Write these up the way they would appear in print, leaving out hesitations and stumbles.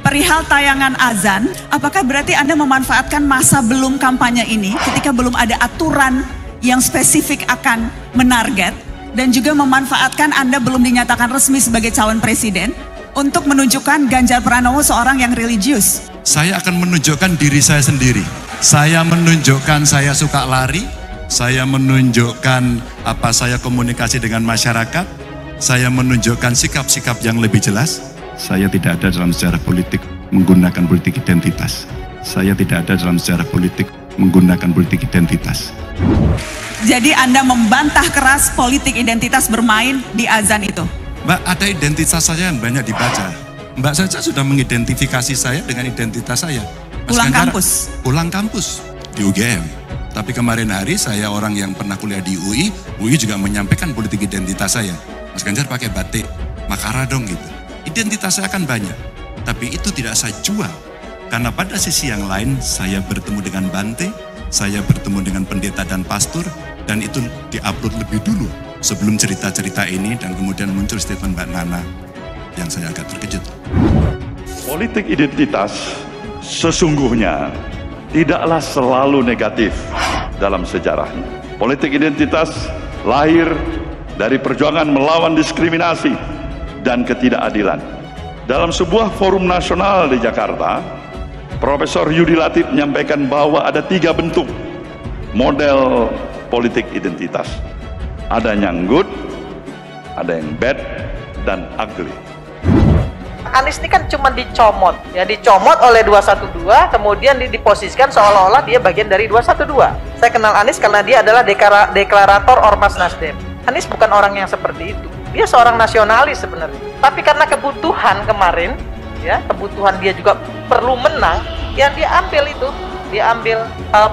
perihal tayangan azan, apakah berarti Anda memanfaatkan masa belum kampanye ini ketika belum ada aturan yang spesifik akan menarget dan juga memanfaatkan Anda belum dinyatakan resmi sebagai calon presiden untuk menunjukkan Ganjar Pranowo seorang yang religius? Saya akan menunjukkan diri saya sendiri. Saya menunjukkan saya suka lari, saya menunjukkan apa saya komunikasi dengan masyarakat, saya menunjukkan sikap-sikap yang lebih jelas. Saya tidak ada dalam sejarah politik menggunakan politik identitas. Saya tidak ada dalam sejarah politik menggunakan politik identitas. Jadi Anda membantah keras politik identitas bermain di azan itu? Mbak, ada identitas saya yang banyak dibaca. Mbak saja sudah mengidentifikasi saya dengan identitas saya. Pulang kampus? Pulang kampus di UGM. Tapi kemarin hari saya orang yang pernah kuliah di UI juga menyampaikan politik identitas saya. Mas Ganjar pakai batik, Makara dong gitu. Identitas saya akan banyak, tapi itu tidak saya jual. Karena pada sisi yang lain, saya bertemu dengan Bante, saya bertemu dengan pendeta dan pastor, dan itu diupload lebih dulu sebelum cerita-cerita ini, dan kemudian muncul statement Mbak Nana yang saya agak terkejut. Politik identitas sesungguhnya tidaklah selalu negatif dalam sejarahnya. Politik identitas lahir dari perjuangan melawan diskriminasi dan ketidakadilan. Dalam sebuah forum nasional di Jakarta, Profesor Yudi Latif menyampaikan bahwa ada 3 bentuk model politik identitas. Ada yang good, ada yang bad, dan ugly. Anies ini kan cuma dicomot, ya dicomot oleh 212, kemudian diposisikan seolah-olah dia bagian dari 212. Saya kenal Anies karena dia adalah deklarator Ormas Nasdem. Anies bukan orang yang seperti itu. Dia seorang nasionalis sebenarnya. Tapi karena kebutuhan kemarin, ya kebutuhan dia juga perlu menang, ya dia ambil itu. Dia ambil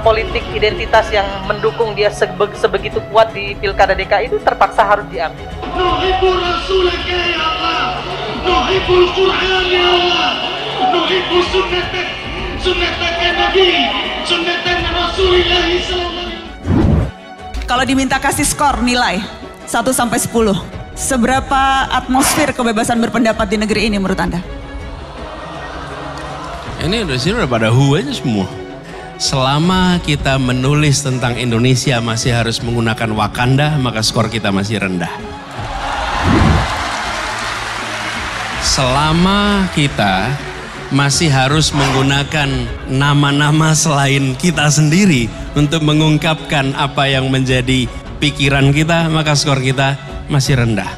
politik identitas yang mendukung dia sebegitu kuat di Pilkada DKI itu terpaksa harus diambil. Nuhibbul Rasulaka ya Allah, nuhibbul Quran ya Allah, nuhibbul sunnataka Nabi, sunnatan Rasulullah sallallahu alaihi wasallam. Kalau diminta kasih skor nilai 1 sampai 10, seberapa atmosfer kebebasan berpendapat di negeri ini menurut Anda? Ini di sini udah pada aja semua. Selama kita menulis tentang Indonesia masih harus menggunakan Wakanda, maka skor kita masih rendah. Selama kita masih harus menggunakan nama-nama selain kita sendiri untuk mengungkapkan apa yang menjadi pikiran kita, maka skor kita masih rendah.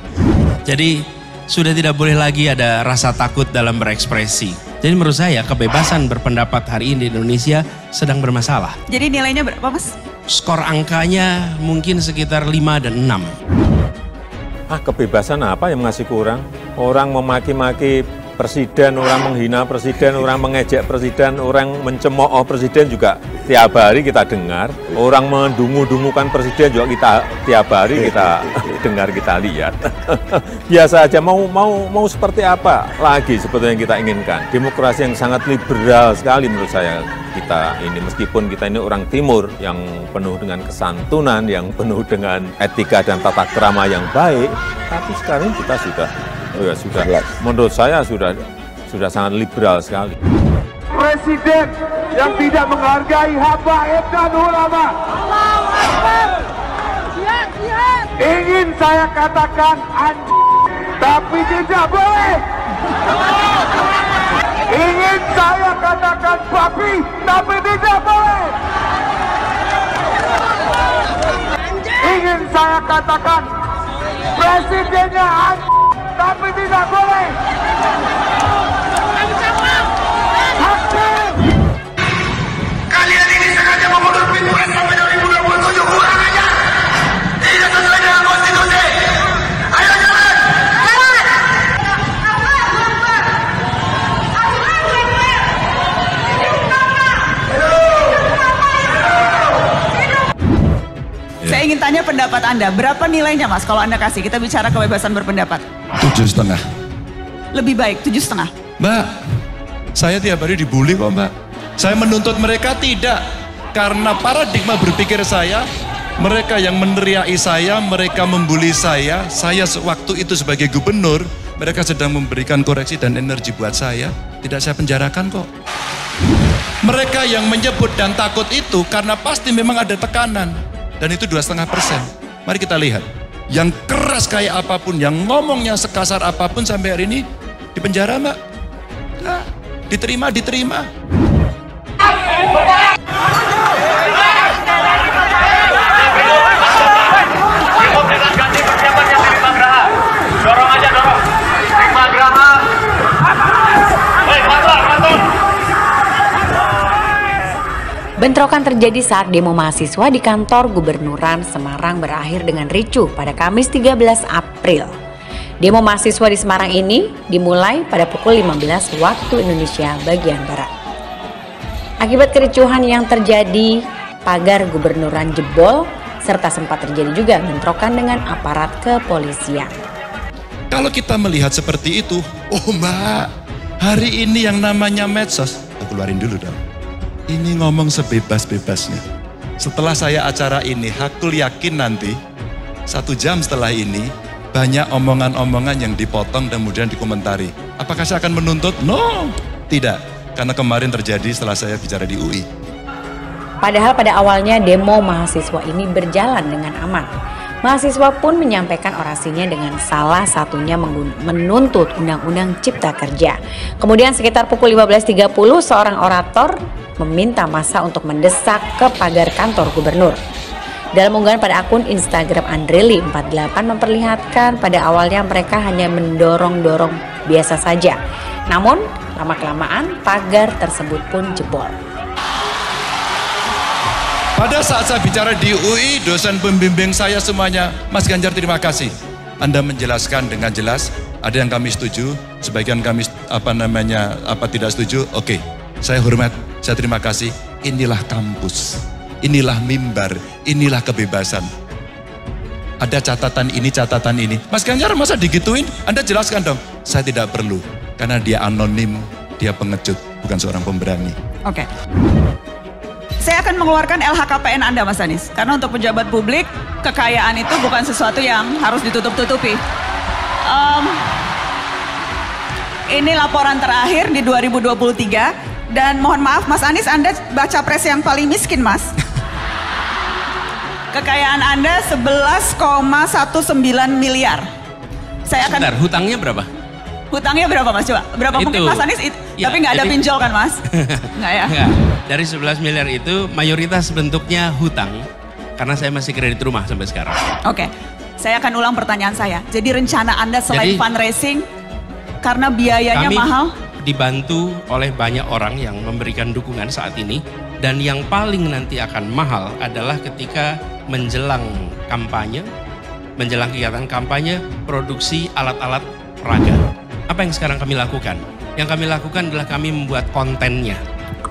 Jadi sudah tidak boleh lagi ada rasa takut dalam berekspresi. Jadi menurut saya kebebasan berpendapat hari ini di Indonesia sedang bermasalah. Jadi nilainya berapa, Mas? Skor angkanya mungkin sekitar 5 dan 6. Kebebasan apa yang masih kurang? Orang memaki-maki presiden, orang menghina presiden, orang mengejek presiden, orang mencemooh presiden juga tiap hari kita dengar. Orang mendungu-dungukan presiden juga kita tiap hari kita dengar, kita lihat. Biasa aja, mau seperti apa lagi sebetulnya yang kita inginkan. Demokrasi yang sangat liberal sekali menurut saya kita ini, meskipun kita ini orang timur yang penuh dengan kesantunan, yang penuh dengan etika dan tata krama yang baik, tapi sekarang kita sudah menurut saya sudah sangat liberal sekali. Presiden yang tidak menghargai habaib dan ulama. Allahu Akbar. Jihad. Ingin saya katakan tapi tidak boleh. Ingin saya katakan babi tapi tidak boleh. Ingin saya katakan presidennya tapi tidak boleh. Kalian ini sengaja mengundur pilpres sampai 2027, kurang aja. Tidak sesuai dengan konstitusi. Ayo jalan. Saya ingin tanya pendapat Anda, berapa nilainya Mas kalau Anda kasih? Kita bicara kebebasan berpendapat. 7,5. Lebih baik 7,5. Mbak, saya tiap hari dibully kok Mbak. Saya menuntut mereka tidak. Karena paradigma berpikir saya, mereka yang meneriaki saya, mereka membuli saya sewaktu itu sebagai gubernur, mereka sedang memberikan koreksi dan energi buat saya. Tidak saya penjarakan kok. Mereka yang menyebut dan takut itu karena pasti memang ada tekanan. Dan itu 2,5%. Mari kita lihat. Yang keras kayak apapun, yang ngomongnya sekasar apapun sampai hari ini di penjara, Mbak. Nah, diterima. Dorong aja, dorong. Terima Graha. Bentrokan terjadi saat demo mahasiswa di kantor Gubernuran Semarang berakhir dengan ricuh pada Kamis 13 April. Demo mahasiswa di Semarang ini dimulai pada pukul 15 waktu Indonesia bagian Barat. Akibat kericuhan yang terjadi, pagar Gubernuran jebol, serta sempat terjadi juga bentrokan dengan aparat kepolisian. Kalau kita melihat seperti itu, oh Mbak, hari ini yang namanya medsos, aku keluarin dulu dong. Ini ngomong sebebas-bebasnya. Setelah saya acara ini, aku yakin nanti 1 jam setelah ini banyak omongan-omongan yang dipotong dan kemudian dikomentari. Apakah saya akan menuntut? No, tidak. Karena kemarin terjadi setelah saya bicara di UI. Padahal pada awalnya demo mahasiswa ini berjalan dengan aman. Mahasiswa pun menyampaikan orasinya dengan salah satunya menuntut Undang-Undang Cipta Kerja. Kemudian sekitar pukul 15.30 seorang orator meminta massa untuk mendesak ke pagar kantor gubernur. Dalam unggahan pada akun Instagram Andreli48 memperlihatkan pada awalnya mereka hanya mendorong-dorong biasa saja. Namun lama-kelamaan pagar tersebut pun jebol. Pada saat saya bicara di UI, dosen pembimbing saya semuanya, Mas Ganjar terima kasih. Anda menjelaskan dengan jelas, ada yang kami setuju, sebagian kami tidak setuju, oke. Saya hormat, saya terima kasih. Inilah kampus, inilah mimbar, inilah kebebasan. Ada catatan ini. Mas Ganjar masa digituin? Anda jelaskan dong. Saya tidak perlu, karena dia anonim, dia pengecut, bukan seorang pemberani. Oke. Saya akan mengeluarkan LHKPN Anda, Mas Anies. Karena untuk pejabat publik, kekayaan itu bukan sesuatu yang harus ditutup-tutupi. Ini laporan terakhir di 2023. Dan mohon maaf Mas Anies, Anda baca pres yang paling miskin, Mas. Kekayaan Anda 11,19 miliar. Saya akan. Sebentar, hutangnya berapa? Hutangnya berapa, Mas? Coba. Berapa Itu. mungkin Mas Anies? Ya, tapi nggak ada jadi, pinjol kan, Mas? Nggak ya? Enggak. Dari 11 miliar itu mayoritas bentuknya hutang. Karena saya masih kredit rumah sampai sekarang. Oke. Saya akan ulang pertanyaan saya. Jadi rencana Anda selain fundraising karena biayanya mahal? Dibantu oleh banyak orang yang memberikan dukungan saat ini, dan yang paling nanti akan mahal adalah ketika menjelang kampanye, menjelang kegiatan kampanye, produksi alat-alat peraga. Apa yang sekarang kami lakukan? Yang kami lakukan adalah kami membuat kontennya.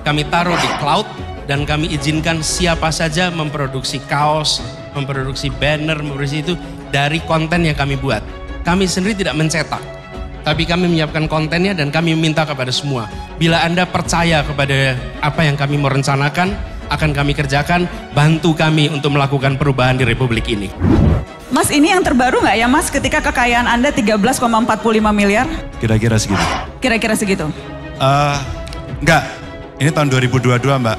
Kami taruh di cloud dan kami izinkan siapa saja memproduksi kaos, memproduksi banner, memproduksi itu dari konten yang kami buat. Kami sendiri tidak mencetak. Tapi kami menyiapkan kontennya dan kami minta kepada semua. Bila Anda percaya kepada apa yang kami mau rencanakan, akan kami kerjakan, bantu kami untuk melakukan perubahan di Republik ini. Mas, ini yang terbaru nggak ya, Mas, ketika kekayaan Anda 13,45 miliar? Kira-kira segitu. Kira-kira segitu? Enggak, ini tahun 2022 Mbak.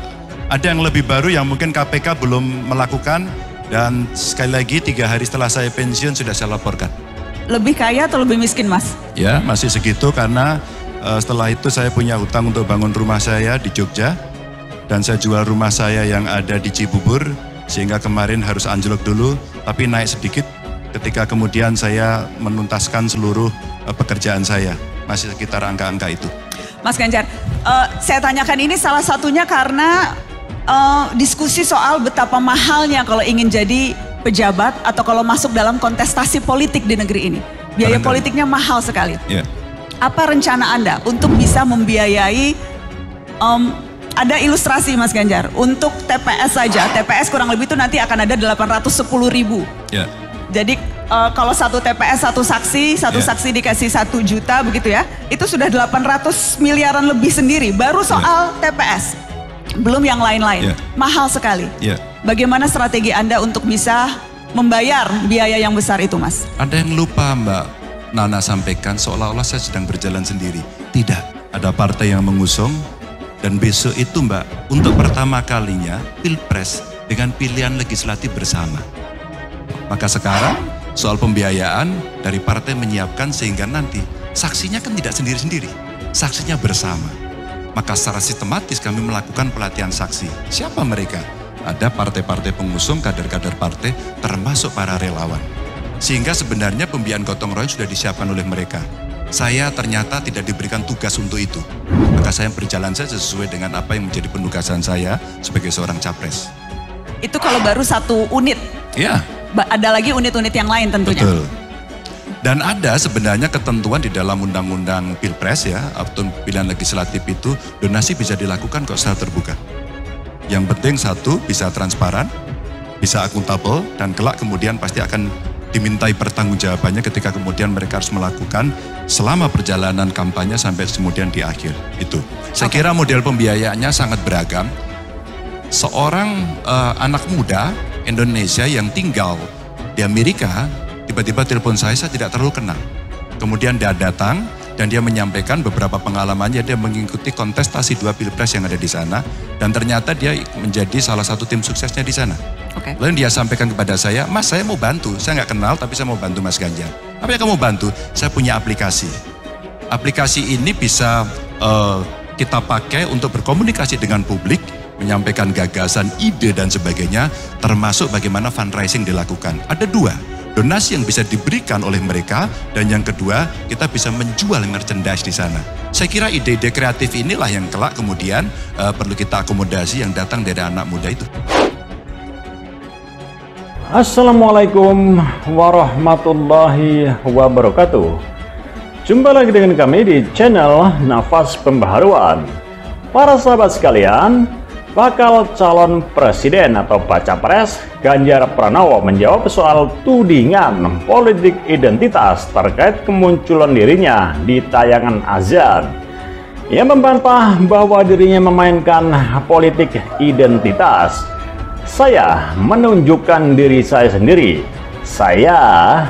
Ada yang lebih baru yang mungkin KPK belum melakukan, dan sekali lagi 3 hari setelah saya pensiun sudah saya laporkan. Lebih kaya atau lebih miskin, Mas? Ya, masih segitu karena setelah itu saya punya hutang untuk bangun rumah saya di Jogja. Dan saya jual rumah saya yang ada di Cibubur, sehingga kemarin harus anjlok dulu, tapi naik sedikit ketika kemudian saya menuntaskan seluruh pekerjaan saya. Masih sekitar angka-angka itu. Mas Ganjar, saya tanyakan ini salah satunya karena diskusi soal betapa mahalnya kalau ingin jadi pejabat atau kalau masuk dalam kontestasi politik di negeri ini. Biaya politiknya mahal sekali. Yeah. Apa rencana Anda untuk bisa membiayai, ada ilustrasi Mas Ganjar, untuk TPS saja, TPS kurang lebih itu nanti akan ada 810.000. Yeah. Jadi kalau satu TPS, satu saksi dikasih 1 juta begitu ya, itu sudah 800 miliaran lebih sendiri, baru soal TPS. Belum yang lain-lain, mahal sekali. Bagaimana strategi Anda untuk bisa membayar biaya yang besar itu, Mas? Ada yang lupa Mbak Nana sampaikan seolah-olah saya sedang berjalan sendiri. Tidak. ada partai yang mengusung, dan besok itu Mbak, untuk pertama kalinya Pilpres dengan pilihan legislatif bersama. Maka sekarang soal pembiayaan dari partai menyiapkan sehingga nanti saksinya kan tidak sendiri-sendiri, saksinya bersama. Maka secara sistematis kami melakukan pelatihan saksi. Siapa mereka? Ada partai-partai pengusung, kader-kader partai, termasuk para relawan. Sehingga sebenarnya pembiayaan gotong royong sudah disiapkan oleh mereka. Saya ternyata tidak diberikan tugas untuk itu. Maka saya berjalan saja sesuai dengan apa yang menjadi penugasan saya sebagai seorang capres. Itu kalau baru satu unit. Iya. Ada lagi unit-unit yang lain tentunya. Betul. Dan ada sebenarnya ketentuan di dalam undang-undang Pilpres ya, atau pilihan legislatif itu donasi bisa dilakukan kok secara terbuka. Yang penting satu, bisa transparan, bisa akuntabel, dan kelak kemudian pasti akan dimintai pertanggungjawabannya ketika kemudian mereka harus melakukan selama perjalanan kampanye sampai kemudian di akhir itu. Saya kira model pembiayaannya sangat beragam. Seorang anak muda Indonesia yang tinggal di Amerika tiba-tiba telepon saya tidak terlalu kenal. Kemudian dia datang dan dia menyampaikan beberapa pengalamannya, dia mengikuti kontestasi 2 Pilpres yang ada di sana dan ternyata dia menjadi salah satu tim suksesnya di sana. Okay. Lalu dia sampaikan kepada saya, Mas saya mau bantu, saya nggak kenal tapi saya mau bantu Mas Ganjar. Apa yang kamu bantu? Saya punya aplikasi. Aplikasi ini bisa kita pakai untuk berkomunikasi dengan publik, menyampaikan gagasan, ide dan sebagainya, termasuk bagaimana fundraising dilakukan. Ada 2. Donasi yang bisa diberikan oleh mereka, dan yang kedua kita bisa menjual merchandise di sana. Saya kira ide-ide kreatif inilah yang kelak kemudian perlu kita akomodasi yang datang dari anak muda itu. Assalamualaikum warahmatullahi wabarakatuh. Jumpa lagi dengan kami di channel Nafas Pembaharuan. Para sahabat sekalian, bakal calon presiden atau baca pres Ganjar Pranowo menjawab soal tudingan politik identitas terkait kemunculan dirinya di tayangan azan. Ia membantah bahwa dirinya memainkan politik identitas. Saya menunjukkan diri saya sendiri. Saya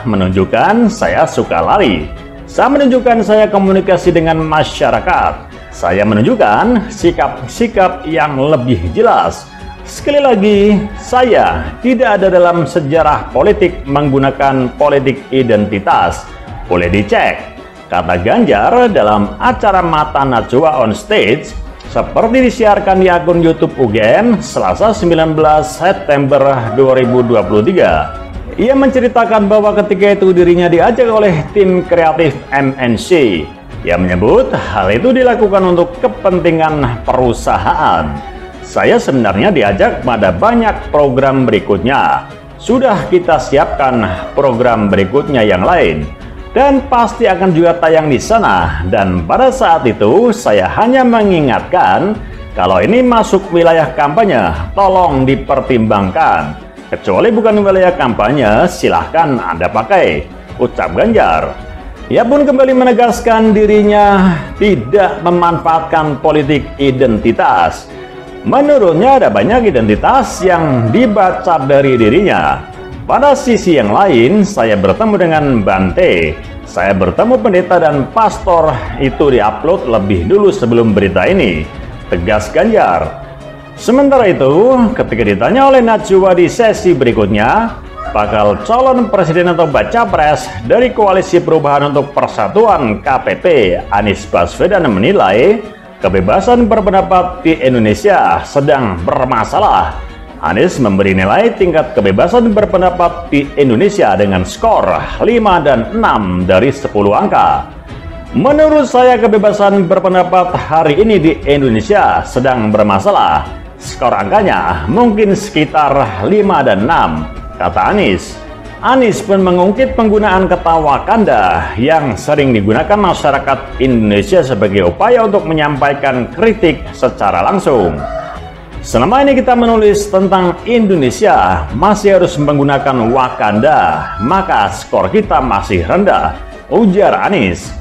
menunjukkan saya suka lari. Saya menunjukkan saya komunikasi dengan masyarakat. Saya menunjukkan sikap-sikap yang lebih jelas. Sekali lagi, saya tidak ada dalam sejarah politik menggunakan politik identitas. Boleh dicek, kata Ganjar dalam acara Mata Najwa on Stage, seperti disiarkan di akun YouTube UGM Selasa 19 September 2023. Ia menceritakan bahwa ketika itu dirinya diajak oleh tim kreatif MNC. Ia menyebut hal itu dilakukan untuk kepentingan perusahaan. Saya sebenarnya diajak pada banyak program berikutnya. Sudah kita siapkan program berikutnya yang lain. Dan pasti akan juga tayang di sana. Dan pada saat itu saya hanya mengingatkan kalau ini masuk wilayah kampanye, tolong dipertimbangkan. Kecuali bukan wilayah kampanye, silahkan Anda pakai, ucap Ganjar. Ia pun kembali menegaskan dirinya tidak memanfaatkan politik identitas. Menurutnya ada banyak identitas yang dibaca dari dirinya. Pada sisi yang lain, saya bertemu dengan Bante. Saya bertemu pendeta dan pastor, itu diupload lebih dulu sebelum berita ini, tegas Ganjar. Sementara itu, ketika ditanya oleh Najwa di sesi berikutnya, bakal calon presiden atau baca pres dari Koalisi Perubahan untuk Persatuan KPP, Anies Baswedan menilai kebebasan berpendapat di Indonesia sedang bermasalah. Anies memberi nilai tingkat kebebasan berpendapat di Indonesia dengan skor 5 dan 6 dari 10 angka. Menurut saya kebebasan berpendapat hari ini di Indonesia sedang bermasalah. Skor angkanya mungkin sekitar 5 dan 6, kata Anies. Anies pun mengungkit penggunaan kata Wakanda yang sering digunakan masyarakat Indonesia sebagai upaya untuk menyampaikan kritik secara langsung. Selama ini kita menulis tentang Indonesia masih harus menggunakan Wakanda, maka skor kita masih rendah, ujar Anies.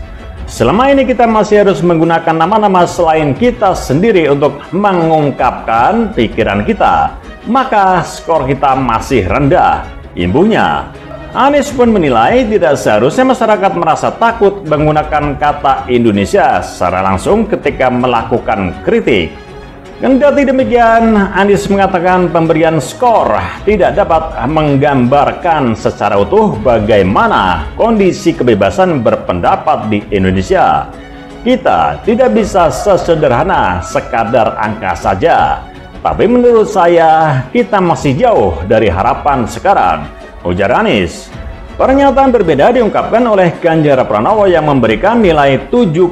Selama ini kita masih harus menggunakan nama-nama selain kita sendiri untuk mengungkapkan pikiran kita, maka skor kita masih rendah, imbuhnya. Anies pun menilai tidak seharusnya masyarakat merasa takut menggunakan kata Indonesia secara langsung ketika melakukan kritik. Kendati demikian, Anies mengatakan pemberian skor tidak dapat menggambarkan secara utuh bagaimana kondisi kebebasan berpendapat di Indonesia. Kita tidak bisa sesederhana sekadar angka saja. Tapi menurut saya, kita masih jauh dari harapan sekarang, ujar Anies. Pernyataan berbeda diungkapkan oleh Ganjar Pranowo yang memberikan nilai 7,5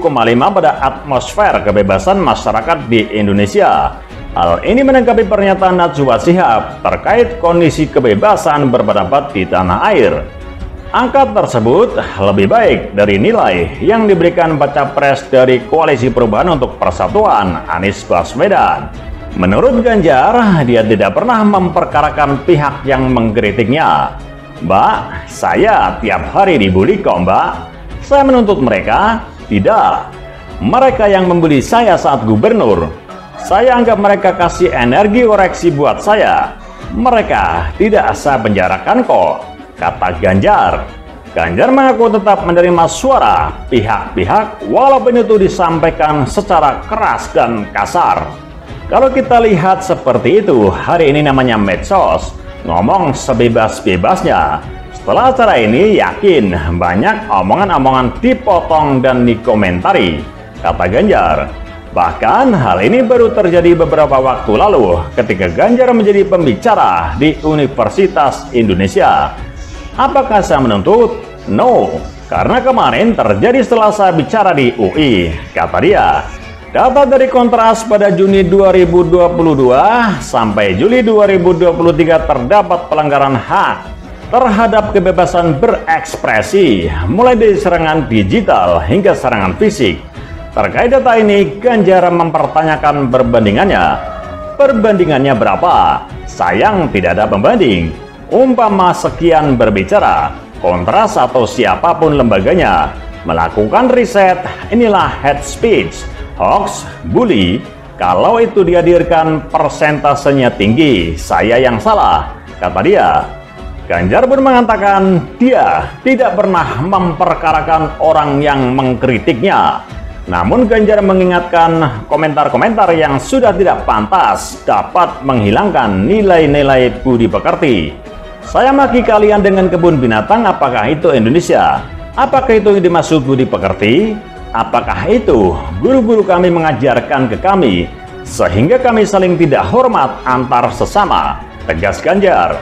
pada atmosfer kebebasan masyarakat di Indonesia. Hal ini menanggapi pernyataan Najwa Shihab terkait kondisi kebebasan berpendapat di tanah air. Angka tersebut lebih baik dari nilai yang diberikan baca pres dari Koalisi Perubahan untuk Persatuan, Anies Baswedan. Menurut Ganjar, dia tidak pernah memperkarakan pihak yang mengkritiknya. Mbak, saya tiap hari dibully kok Mbak. Saya menuntut mereka? Tidak. Mereka yang membuli saya saat gubernur. Saya anggap mereka kasih energi koreksi buat saya. Mereka tidak saya penjarakan kok, kata Ganjar. Ganjar mengaku tetap menerima suara pihak-pihak walaupun itu disampaikan secara keras dan kasar. Kalau kita lihat seperti itu, hari ini namanya medsos. Ngomong sebebas-bebasnya. Setelah acara ini, yakin banyak omongan-omongan dipotong dan dikomentari, kata Ganjar. Bahkan hal ini baru terjadi beberapa waktu lalu ketika Ganjar menjadi pembicara di Universitas Indonesia. Apakah saya menuntut? No, karena kemarin terjadi setelah saya bicara di UI, kata dia. Data dari Kontras pada Juni 2022 sampai Juli 2023 terdapat pelanggaran hak terhadap kebebasan berekspresi, mulai dari serangan digital hingga serangan fisik. Terkait data ini, Ganjar mempertanyakan perbandingannya. Perbandingannya berapa? Sayang tidak ada pembanding. Umpama sekian berbicara, Kontras atau siapapun lembaganya melakukan riset, inilah hate speech, hoax, bully. Kalau itu dihadirkan persentasenya tinggi, saya yang salah, kata dia. Ganjar pun mengatakan dia tidak pernah memperkarakan orang yang mengkritiknya. Namun Ganjar mengingatkan komentar-komentar yang sudah tidak pantas dapat menghilangkan nilai-nilai budi pekerti. Saya maki kalian dengan kebun binatang, apakah itu Indonesia? Apakah itu yang dimaksud budi pekerti? Apakah itu guru-guru kami mengajarkan ke kami sehingga kami saling tidak hormat antar sesama, tegas Ganjar.